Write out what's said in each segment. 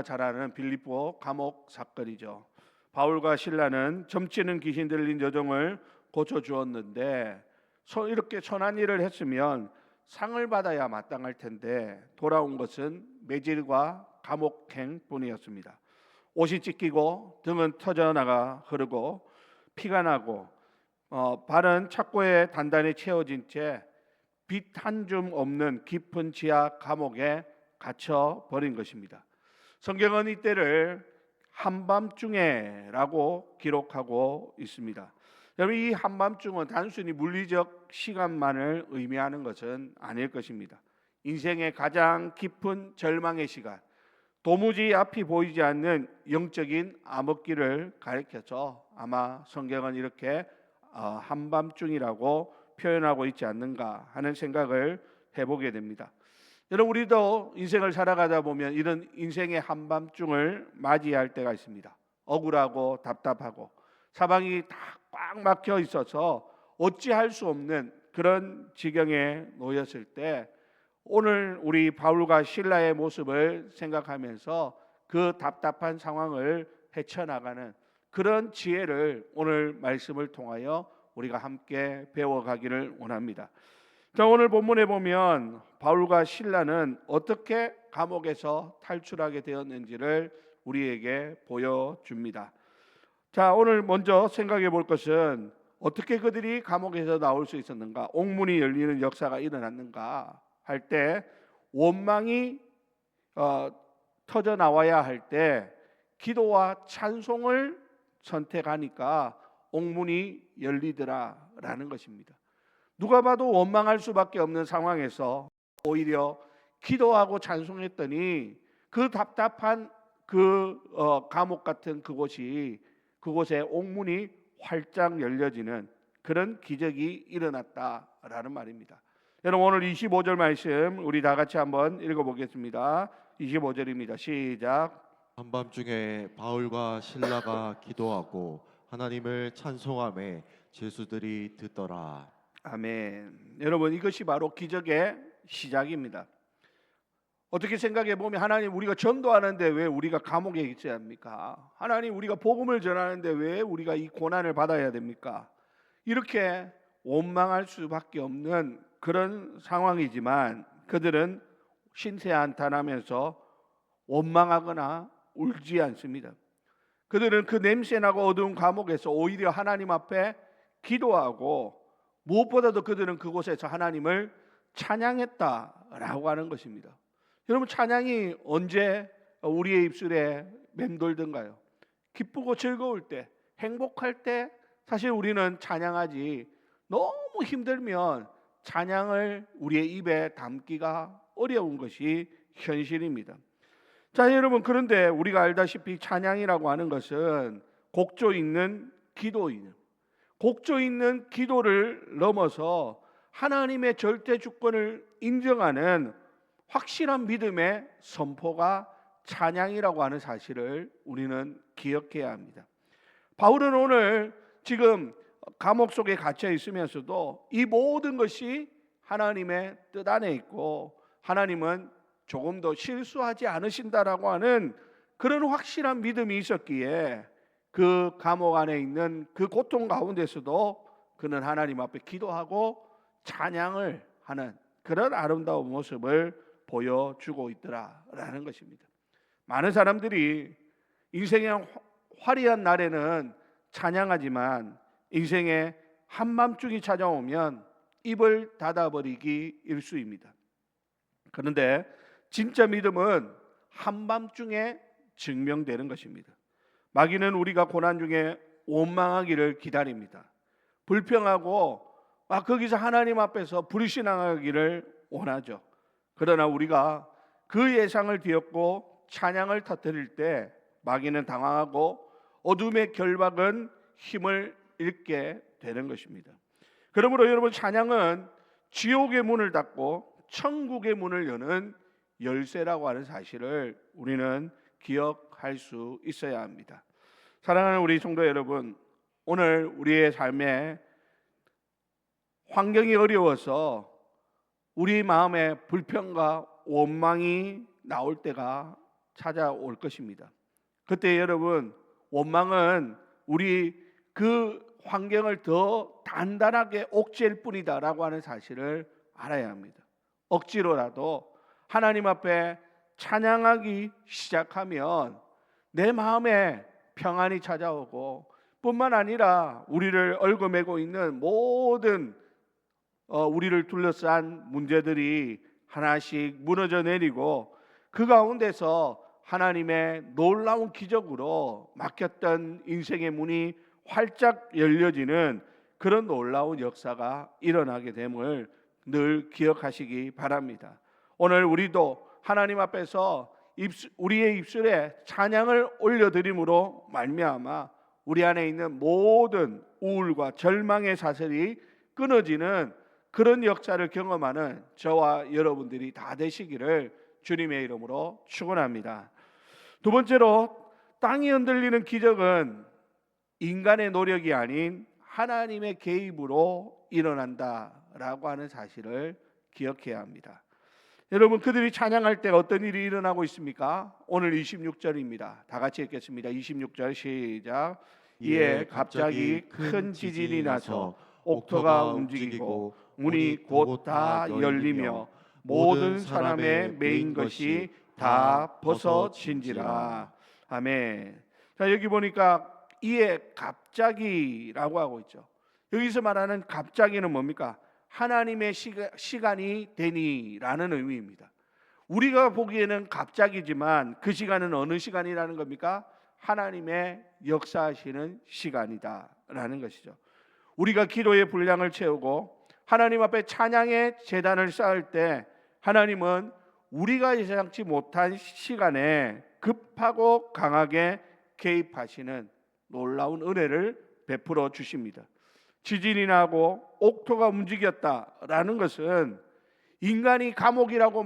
잘 아는 빌립보 감옥 사건이죠. 바울과 실라는 점치는 귀신 들린 여종을 고쳐 주었는데 이렇게 선한 일을 했으면 상을 받아야 마땅할 텐데 돌아온 것은 매질과 감옥행뿐이었습니다. 옷이 찢기고 등은 터져나가 흐르고 피가 나고 발은 착고에 단단히 채워진 채 빛 한 줌 없는 깊은 지하 감옥에 갇혀 버린 것입니다. 성경은 이때를 한밤중에라고 기록하고 있습니다. 여러분, 이 한밤중은 단순히 물리적 시간만을 의미하는 것은 아닐 것입니다. 인생의 가장 깊은 절망의 시간, 도무지 앞이 보이지 않는 영적인 암흑기를 가리켜서 아마 성경은 이렇게 한밤중이라고 표현하고 있지 않는가 하는 생각을 해보게 됩니다. 여러분, 우리도 인생을 살아가다 보면 이런 인생의 한밤중을 맞이할 때가 있습니다. 억울하고 답답하고 사방이 다 꽉 막혀 있어서 어찌할 수 없는 그런 지경에 놓였을 때 오늘 우리 바울과 실라의 모습을 생각하면서 그 답답한 상황을 헤쳐나가는 그런 지혜를 오늘 말씀을 통하여 우리가 함께 배워가기를 원합니다. 자, 오늘 본문에 보면 바울과 실라는 어떻게 감옥에서 탈출하게 되었는지를 우리에게 보여줍니다. 자, 오늘 먼저 생각해 볼 것은 어떻게 그들이 감옥에서 나올 수 있었는가, 옥문이 열리는 역사가 일어났는가 할 때 원망이 터져 나와야 할 때 기도와 찬송을 선택하니까 옥문이 열리더라라는 것입니다. 누가 봐도 원망할 수밖에 없는 상황에서 오히려 기도하고 찬송했더니 그 답답한 감옥 같은 그곳에 옥문이 활짝 열려지는 그런 기적이 일어났다라는 말입니다. 여러분, 오늘 25절 말씀 우리 다 같이 한번 읽어보겠습니다. 25절입니다. 시작. 한밤중에 바울과 실라가 기도하고 하나님을 찬송하며 죄수들이 듣더라. 아멘. 여러분, 이것이 바로 기적의 시작입니다. 어떻게 생각해 보면 하나님, 우리가 전도하는데 왜 우리가 감옥에 있어야 합니까? 하나님, 우리가 복음을 전하는데 왜 우리가 이 고난을 받아야 됩니까? 이렇게 원망할 수밖에 없는 그런 상황이지만 그들은 신세한탄하면서 원망하거나 울지 않습니다. 그들은 그 냄새나고 어두운 감옥에서 오히려 하나님 앞에 기도하고 무엇보다도 그들은 그곳에서 하나님을 찬양했다라고 하는 것입니다. 여러분, 찬양이 언제 우리의 입술에 맴돌던가요? 기쁘고 즐거울 때, 행복할 때 사실 우리는 찬양하지, 너무 힘들면 찬양을 우리의 입에 담기가 어려운 것이 현실입니다. 자, 여러분, 그런데 우리가 알다시피 찬양이라고 하는 것은 곡조 있는 곡조 있는 기도를 넘어서 하나님의 절대 주권을 인정하는 확실한 믿음의 선포가 찬양이라고 하는 사실을 우리는 기억해야 합니다. 바울은 오늘 지금 감옥 속에 갇혀 있으면서도 이 모든 것이 하나님의 뜻 안에 있고 하나님은 조금도 실수하지 않으신다라고 하는 그런 확실한 믿음이 있었기에 그 감옥 안에 있는 그 고통 가운데서도 그는 하나님 앞에 기도하고 찬양을 하는 그런 아름다운 모습을 보여주고 있더라라는 것입니다. 많은 사람들이 인생의 화려한 날에는 찬양하지만 인생의 한밤중이 찾아오면 입을 닫아버리기 일쑤입니다. 그런데 진짜 믿음은 한밤중에 증명되는 것입니다. 마귀는 우리가 고난 중에 원망하기를 기다립니다. 불평하고 거기서 하나님 앞에서 불신앙하기를 원하죠. 그러나 우리가 그 예상을 뒤엎고 찬양을 터뜨릴 때 마귀는 당황하고 어둠의 결박은 힘을 잃게 되는 것입니다. 그러므로 여러분, 찬양은 지옥의 문을 닫고 천국의 문을 여는 열쇠라고 하는 사실을 우리는 기억할 수 있어야 합니다. 사랑하는 우리 성도 여러분, 오늘 우리의 삶에 환경이 어려워서 우리 마음에 불평과 원망이 나올 때가 찾아올 것입니다. 그때 여러분, 원망은 우리 그 환경을 더 단단하게 옥죄일 뿐이다라고 하는 사실을 알아야 합니다. 억지로라도 하나님 앞에 찬양하기 시작하면 내 마음에 평안이 찾아오고, 뿐만 아니라 우리를 얽어매고 있는 모든 우리를 둘러싼 문제들이 하나씩 무너져 내리고, 그 가운데서 하나님의 놀라운 기적으로 막혔던 인생의 문이 활짝 열려지는 그런 놀라운 역사가 일어나게 됨을 늘 기억하시기 바랍니다. 오늘 우리도 하나님 앞에서 우리의 입술에 찬양을 올려드림으로 말미암아 우리 안에 있는 모든 우울과 절망의 사슬이 끊어지는 그런 역사를 경험하는 저와 여러분들이 다 되시기를 주님의 이름으로 축원합니다. 두 번째로, 땅이 흔들리는 기적은 인간의 노력이 아닌 하나님의 개입으로 일어난다라고 하는 사실을 기억해야 합니다. 여러분, 그들이 찬양할 때 어떤 일이 일어나고 있습니까? 오늘 26절입니다. 다 같이 읽겠습니다. 26절 시작. 이에 갑자기 큰 지진이 나서 옥토가 움직이고 문이 곧 다 열리며 모든 사람의 메인 것이 다 벗어진지라. 아멘. 자, 여기 보니까 이에 갑자기라고 하고 있죠. 여기서 말하는 갑자기는 뭡니까? 하나님의 시간이 되니라는 의미입니다. 우리가 보기에는 갑자기지만 그 시간은 어느 시간이라는 겁니까? 하나님의 역사하시는 시간이다라는 것이죠. 우리가 기도의 분량을 채우고 하나님 앞에 찬양의 제단을 쌓을 때 하나님은 우리가 예상치 못한 시간에 급하고 강하게 개입하시는 놀라운 은혜를 베풀어 주십니다. 지진이 나고 옥토가 움직였다라는 것은 인간이 감옥이라고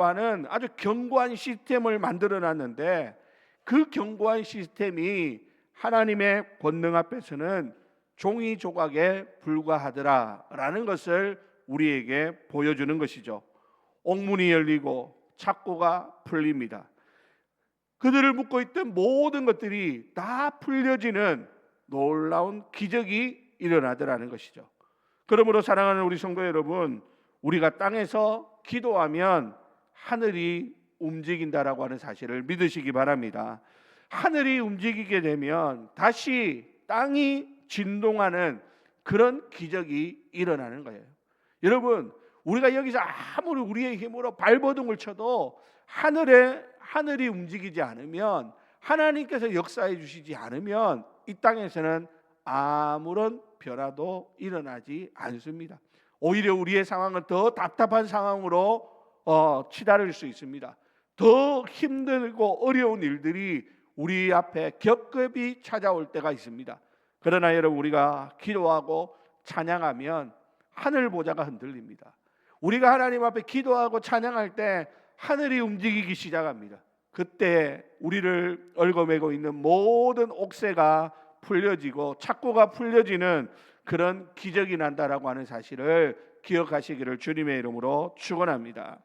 하는 아주 견고한 시스템을 만들어 놨는데, 그 견고한 시스템이 하나님의 권능 앞에서는 종이 조각에 불과하더라라는 것을 우리에게 보여주는 것이죠. 옥문이 열리고 착고가 풀립니다. 그들을 묶고 있던 모든 것들이 다 풀려지는 놀라운 기적이 일어나더라는 것이죠. 그러므로 사랑하는 우리 성도 여러분, 우리가 땅에서 기도하면 하늘이 움직인다라고 하는 사실을 믿으시기 바랍니다. 하늘이 움직이게 되면 다시 땅이 진동하는 그런 기적이 일어나는 거예요. 여러분, 우리가 여기서 아무리 우리의 힘으로 발버둥을 쳐도 하늘이 움직이지 않으면, 하나님께서 역사해 주시지 않으면 이 땅에서는 아무런 변화도 일어나지 않습니다. 오히려 우리의 상황은 더 답답한 상황으로 치달을 수 있습니다. 더 힘들고 어려운 일들이 우리 앞에 겹겹이 찾아올 때가 있습니다. 그러나 여러분, 우리가 기도하고 찬양하면 하늘 보좌가 흔들립니다. 우리가 하나님 앞에 기도하고 찬양할 때 하늘이 움직이기 시작합니다. 그때 우리를 얽어매고 있는 모든 옥새가 풀려지고 착고가 풀려지는 그런 기적이 난다라고 하는 사실을 기억하시기를 주님의 이름으로 축원합니다.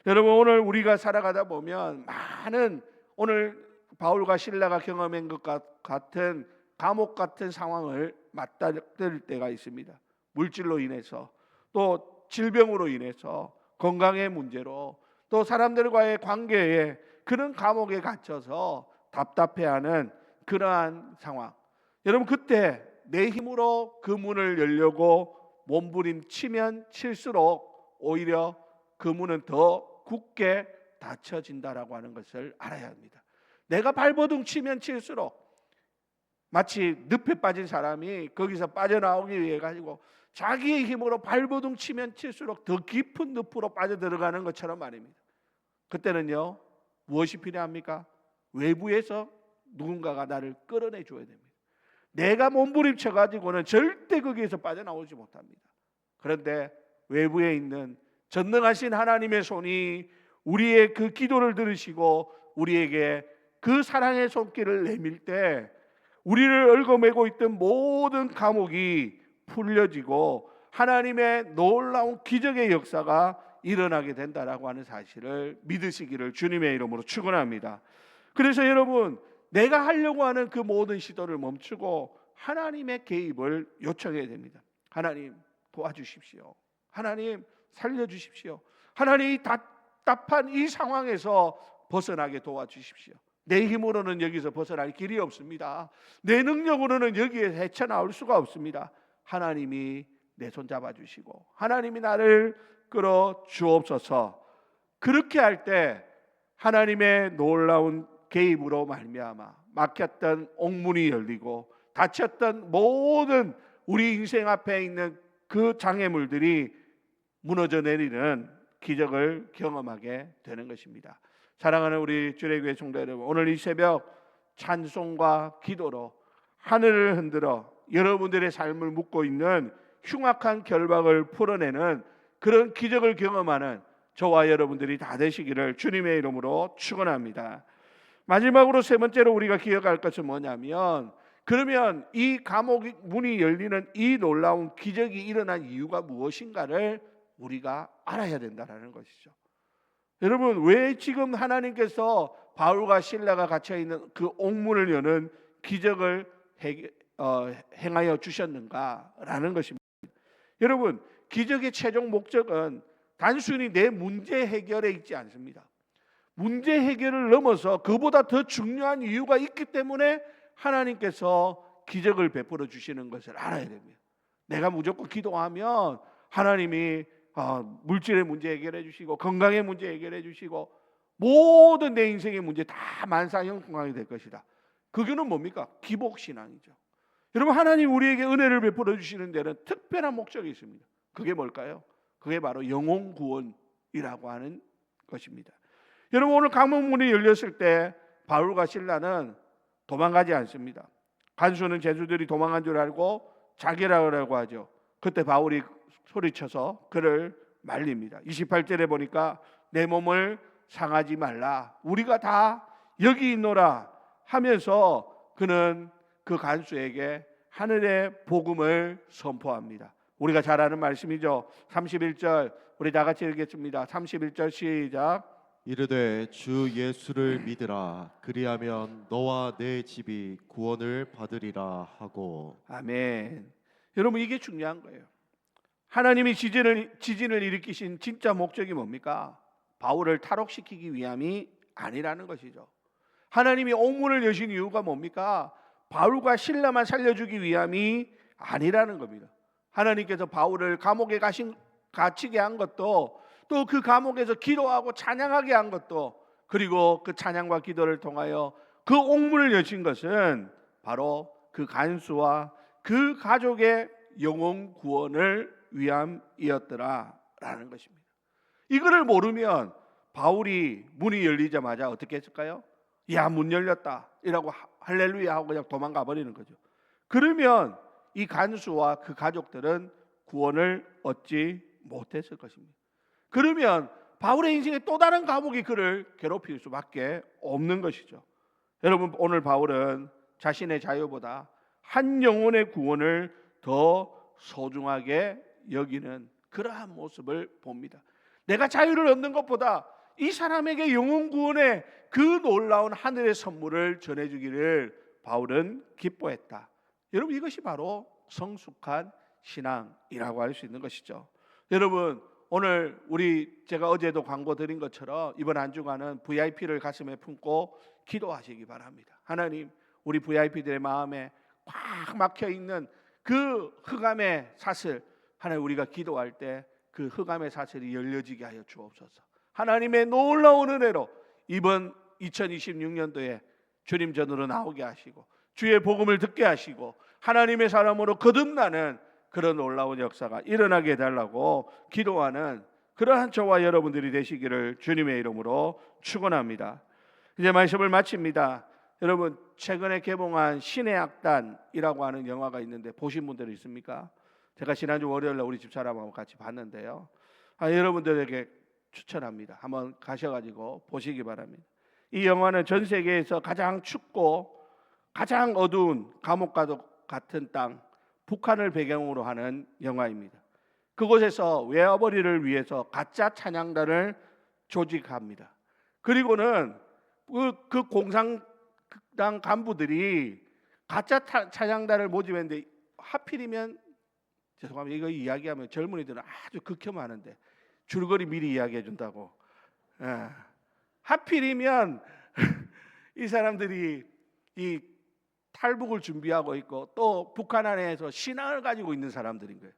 여러분, 오늘 우리가 살아가다 보면 많은, 오늘 바울과 실라가 경험한 것 같은 감옥 같은 상황을 맞닥뜨릴 때가 있습니다. 물질로 인해서, 또 질병으로 인해서, 건강의 문제로, 또 사람들과의 관계에 그런 감옥에 갇혀서 답답해하는 그러한 상황. 여러분, 그때 내 힘으로 그 문을 열려고 몸부림치면 칠수록 오히려 그 문은 더 굳게 닫혀진다라고 하는 것을 알아야 합니다. 내가 발버둥 치면 칠수록, 마치 늪에 빠진 사람이 거기서 빠져나오기 위해 가지고 자기의 힘으로 발버둥 치면 칠수록 더 깊은 늪으로 빠져들어가는 것처럼 말입니다. 그때는요, 무엇이 필요합니까? 외부에서 누군가가 나를 끌어내 줘야 됩니다. 내가 몸부림쳐 가지고는 절대 거기에서 빠져나오지 못합니다. 그런데 외부에 있는 전능하신 하나님의 손이 우리의 그 기도를 들으시고 우리에게 그 사랑의 손길을 내밀 때 우리를 얽어매고 있던 모든 감옥이 풀려지고 하나님의 놀라운 기적의 역사가 일어나게 된다라고 하는 사실을 믿으시기를 주님의 이름으로 축원합니다. 그래서 여러분, 내가 하려고 하는 그 모든 시도를 멈추고 하나님의 개입을 요청해야 됩니다. 하나님 도와주십시오. 하나님 살려주십시오. 하나님 이 답답한 이 상황에서 벗어나게 도와주십시오. 내 힘으로는 여기서 벗어날 길이 없습니다. 내 능력으로는 여기에 헤쳐나올 수가 없습니다. 하나님이 내 손 잡아주시고 하나님이 나를 끌어 주옵소서. 그렇게 할 때 하나님의 놀라운 개입으로 말미암아 막혔던 옥문이 열리고 닫혔던 모든 우리 인생 앞에 있는 그 장애물들이 무너져 내리는 기적을 경험하게 되는 것입니다. 사랑하는 우리 주례교회 성도 여러분, 오늘 이 새벽 찬송과 기도로 하늘을 흔들어 여러분들의 삶을 묶고 있는 흉악한 결박을 풀어내는 그런 기적을 경험하는 저와 여러분들이 다 되시기를 주님의 이름으로 축원합니다. 마지막으로 세 번째로 우리가 기억할 것은 뭐냐면, 그러면 이 감옥 문이 열리는 이 놀라운 기적이 일어난 이유가 무엇인가를 우리가 알아야 된다는 것이죠. 여러분, 왜 지금 하나님께서 바울과 실라가 갇혀 있는 그 옥문을 여는 기적을 행하여 주셨는가라는 것입니다. 여러분, 기적의 최종 목적은 단순히 내 문제 해결에 있지 않습니다. 문제 해결을 넘어서 그보다 더 중요한 이유가 있기 때문에 하나님께서 기적을 베풀어 주시는 것을 알아야 됩니다. 내가 무조건 기도하면 하나님이 물질의 문제 해결해 주시고 건강의 문제 해결해 주시고 모든 내 인생의 문제 다 만사형통하게 될 것이다. 그거는 뭡니까? 기복신앙이죠. 여러분, 하나님 우리에게 은혜를 베풀어 주시는 데는 특별한 목적이 있습니다. 그게 뭘까요? 그게 바로 영혼 구원이라고 하는 것입니다. 여러분, 오늘 감옥문이 열렸을 때 바울과 실라는 도망가지 않습니다. 간수는 죄수들이 도망간 줄 알고 자결하라고 하죠. 그때 바울이 소리쳐서 그를 말립니다. 28절에 보니까 내 몸을 상하지 말라, 우리가 다 여기 있노라 하면서 그는 그 간수에게 하늘의 복음을 선포합니다. 우리가 잘 아는 말씀이죠. 31절 우리 다 같이 읽겠습니다. 31절 시작. 이르되 주 예수를 믿으라, 그리하면 너와 내 집이 구원을 받으리라 하고. 아멘. 여러분, 이게 중요한 거예요. 하나님이 지진을 일으키신 진짜 목적이 뭡니까? 바울을 탈옥시키기 위함이 아니라는 것이죠. 하나님이 옥문을 여신 이유가 뭡니까? 바울과 실라만 살려주기 위함이 아니라는 겁니다. 하나님께서 바울을 감옥에 갇히게 한 것도, 또 그 감옥에서 기도하고 찬양하게 한 것도, 그리고 그 찬양과 기도를 통하여 그 옥문을 여신 것은 바로 그 간수와 그 가족의 영혼 구원을 위함이었더라라는 것입니다. 이거를 모르면 바울이 문이 열리자마자 어떻게 했을까요? 야, 문 열렸다 이라고 할렐루야 하고 그냥 도망가 버리는 거죠. 그러면 이 간수와 그 가족들은 구원을 얻지 못했을 것입니다. 그러면 바울의 인생에 또 다른 감옥이 그를 괴롭힐 수밖에 없는 것이죠. 여러분, 오늘 바울은 자신의 자유보다 한 영혼의 구원을 더 소중하게 여기는 그러한 모습을 봅니다. 내가 자유를 얻는 것보다 이 사람에게 영혼 구원의 그 놀라운 하늘의 선물을 전해주기를 바울은 기뻐했다. 여러분, 이것이 바로 성숙한 신앙이라고 할 수 있는 것이죠. 여러분, 오늘 제가 어제도 광고 드린 것처럼 이번 한 주간은 VIP를 가슴에 품고 기도하시기 바랍니다. 하나님, 우리 VIP들의 마음에 꽉 막혀 있는 그 흑암의 사슬, 하나님, 우리가 기도할 때 그 흑암의 사슬이 열려지게 하여 주옵소서. 하나님의 놀라운 은혜로 이번 2026년도에 주님 전으로 나오게 하시고 주의 복음을 듣게 하시고 하나님의 사람으로 거듭나는 그런 놀라운 역사가 일어나게 해달라고 기도하는 그러한 저와 여러분들이 되시기를 주님의 이름으로 축원합니다. 이제 말씀을 마칩니다. 여러분, 최근에 개봉한 신의 악단이라고 하는 영화가 있는데 보신 분들 있습니까? 제가 지난주 월요일날 우리 집사람하고 같이 봤는데요. 여러분들에게 추천합니다. 한번 가셔가지고 보시기 바랍니다. 이 영화는 전 세계에서 가장 춥고 가장 어두운 감옥과도 같은 땅 북한을 배경으로 하는 영화입니다. 그곳에서 외아버리를 위해서 가짜 찬양단을 조직합니다. 그리고는 그 공산당 간부들이 가짜 찬양단을 모집했는데 하필이면 죄송합니다. 이거 이야기하면 젊은이들은 아주 극혐하는데 줄거리 미리 이야기해 준다고. 하필이면 이 사람들이 이 탈북을 준비하고 있고 또 북한 안에서 신앙을 가지고 있는 사람들인 거예요.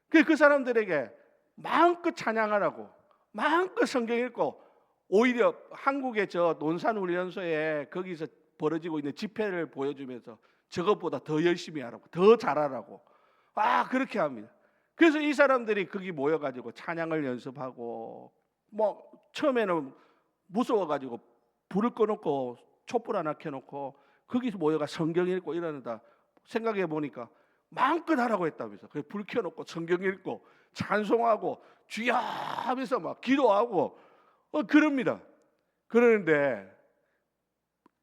그 사람들에게 마음껏 찬양하라고, 마음껏 성경 읽고, 오히려 한국의 저 논산훈련소에 거기서 벌어지고 있는 집회를 보여주면서 저것보다 더 열심히 하라고, 더 잘하라고 그렇게 합니다. 그래서 이 사람들이 거기 모여가지고 찬양을 연습하고, 뭐 처음에는 무서워가지고 불을 꺼놓고 촛불 하나 켜놓고 거기서 모여가 성경 읽고 이러는다. 생각해 보니까 마음껏 하라고 했다면서. 그래서 불 켜놓고 성경 읽고 찬송하고 주여 하면서 막 기도하고 그럽니다. 그러는데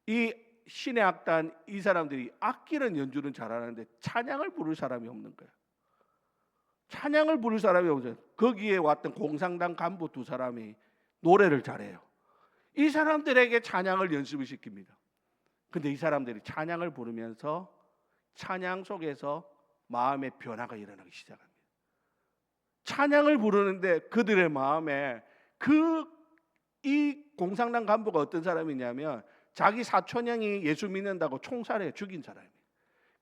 이 신의 악단 이 사람들이 악기는 연주는 잘하는데 찬양을 부를 사람이 없는 거예요. 찬양을 부를 사람이 없어요. 거기에 왔던 공산당 간부 두 사람이 노래를 잘해요. 이 사람들에게 찬양을 연습을 시킵니다. 근데 이 사람들이 찬양을 부르면서 찬양 속에서 마음의 변화가 일어나기 시작합니다. 찬양을 부르는데 그들의 마음에 이 공산당 간부가 어떤 사람이냐면 자기 사촌형이 예수 믿는다고 총살해 죽인 사람이에요.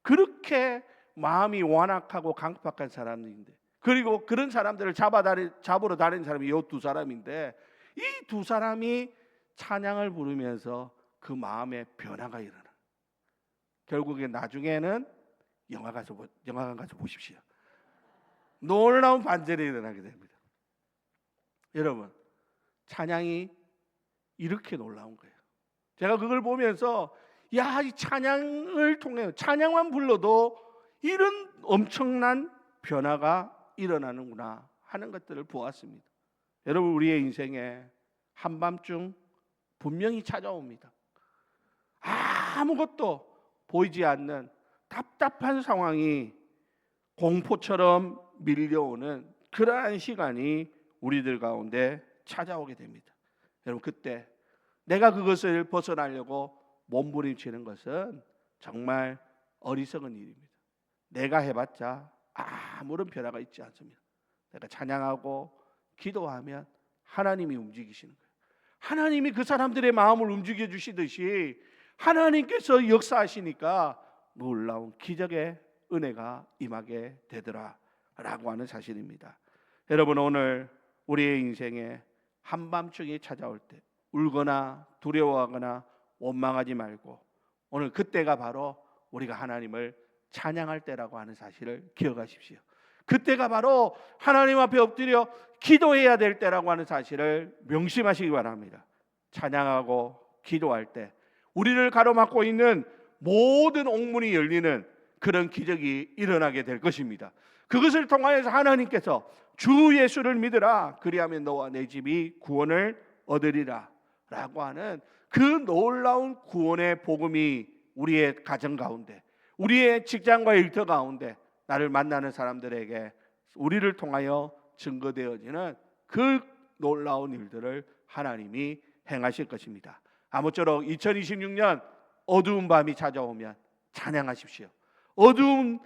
그렇게 마음이 완악하고 강팍한 사람인데, 그리고 그런 사람들을 잡으러 다니는 사람이 이 두 사람인데, 이 두 사람이 찬양을 부르면서 그 마음의 변화가 일어나. 결국에 나중에는 영화관 가서 보십시오. 놀라운 반전이 일어나게 됩니다. 여러분, 찬양이 이렇게 놀라운 거예요. 제가 그걸 보면서 이 찬양을 통해 찬양만 불러도 이런 엄청난 변화가 일어나는구나 하는 것들을 보았습니다. 여러분, 우리의 인생에 한밤중 분명히 찾아옵니다. 아무것도 보이지 않는 답답한 상황이 공포처럼 밀려오는 그러한 시간이 우리들 가운데 찾아오게 됩니다. 여러분, 그때 내가 그것을 벗어나려고 몸부림치는 것은 정말 어리석은 일입니다. 내가 해봤자 아무런 변화가 있지 않습니다. 내가 찬양하고 기도하면 하나님이 움직이시는 거예요. 하나님이 그 사람들의 마음을 움직여 주시듯이 하나님께서 역사하시니까 놀라운 기적의 은혜가 임하게 되더라라고 하는 사실입니다. 여러분, 오늘 우리의 인생에 한밤중이 찾아올 때 울거나 두려워하거나 원망하지 말고, 오늘 그때가 바로 우리가 하나님을 찬양할 때라고 하는 사실을 기억하십시오. 그때가 바로 하나님 앞에 엎드려 기도해야 될 때라고 하는 사실을 명심하시기 바랍니다. 찬양하고 기도할 때 우리를 가로막고 있는 모든 옥문이 열리는 그런 기적이 일어나게 될 것입니다. 그것을 통하여서 하나님께서 주 예수를 믿으라, 그리하면 너와 내 집이 구원을 얻으리라 라고 하는 그 놀라운 구원의 복음이 우리의 가정 가운데, 우리의 직장과 일터 가운데, 나를 만나는 사람들에게 우리를 통하여 증거되어지는 그 놀라운 일들을 하나님이 행하실 것입니다. 아무쪼록 2026년 어두운 밤이 찾아오면 찬양하십시오. 어두운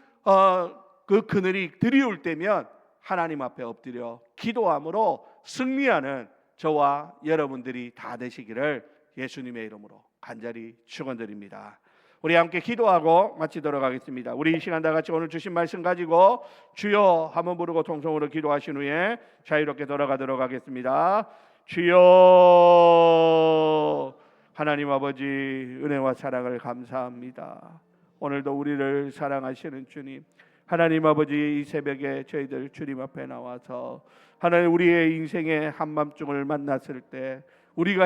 그 그늘이 드리울 때면 하나님 앞에 엎드려 기도함으로 승리하는 저와 여러분들이 다 되시기를 예수님의 이름으로 간절히 축원드립니다. 우리 함께 기도하고 마치도록 하겠습니다. 우리 이 시간 다 같이 오늘 주신 말씀 가지고 주여 한번 부르고 통성으로 기도하신 후에 자유롭게 돌아가도록 하겠습니다. 주여, 하나님 아버지 은혜와 사랑을 감사합니다. 오늘도 우리를 사랑하시는 주님, 하나님 아버지 이 새벽에 저희들 주님 앞에 나와서 하나님 우리의 인생의 한밤중을 만났을 때 우리가